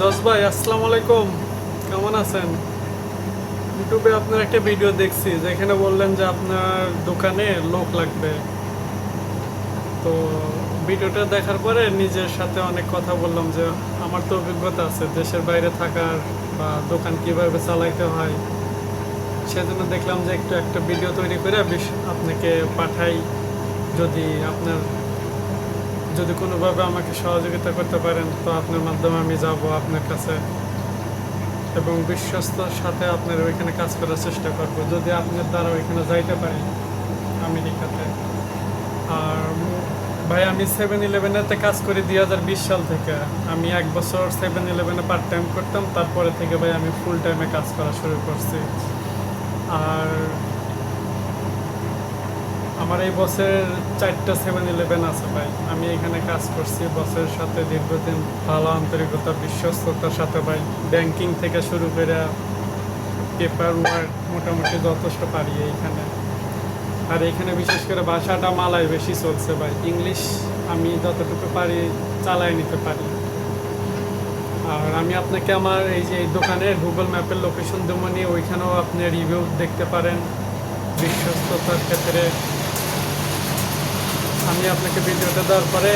জজ ভাই, আসসালামু আলাইকুম। কেমন আছেন? ইউটিউবে আপনার একটা ভিডিও দেখছি যেখানে বললেন যে আপনার দোকানে লোক লাগবে। তো ভিডিওটা দেখার পরে নিজের সাথে অনেক কথা বললাম যে আমার তো অভিজ্ঞতা আছে দেশের বাইরে থাকার, বা দোকান কিভাবে চালাইতে হয়। সেজন্য দেখলাম যে একটু একটা ভিডিও তৈরি করে আপনাকে পাঠাই। যদি আপনার যদি কোনোভাবে আমাকে সহযোগিতা করতে পারেন তো আপনার মাধ্যমে আমি যাব আপনার কাছে, এবং বিশ্বস্তর সাথে আপনার ওইখানে কাজ করার চেষ্টা করব যদি আপনার দ্বারা ওইখানে যাইতে পারি আমেরিকাতে। আর ভাই, আমি 7-11-এতে কাজ করি 2020 সাল থেকে। আমি 1 বছর 7-11-এ পার্ট টাইম করতাম, তারপরে থেকে ভাই আমি ফুল টাইমে কাজ করা শুরু করছি। আর আমার এই বছরের 4টা 7-11 আছে ভাই। আমি এখানে কাজ করছি বছরের সাথে দীর্ঘদিন, ভালো আন্তরিকতা বিশ্বস্ততার সাথে ভাই। ব্যাংকিং থেকে শুরু করে পেপার ওয়ার্ক মোটামুটি যথেষ্ট পারি এইখানে। আর এখানে বিশেষ করে ভাষাটা মালাই বেশি চলছে ভাই। ইংলিশ আমি যতটুকু পারি চালাই নিতে পারি। আর আমি আপনাকে আমার এই যে এই দোকানের গুগল ম্যাপের লোকেশন দেবো, নিয়ে ওইখানেও আপনি রিভিউ দেখতে পারেন বিশ্বস্ততার ক্ষেত্রে। আমি আপনাকে ভিডিওটা দেওয়ার পরে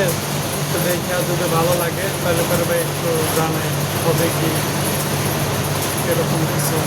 একটু দেখে যদি ভালো লাগে তাহলে পরে ভাই একটু জানাই হবে কি এরকম কিছু।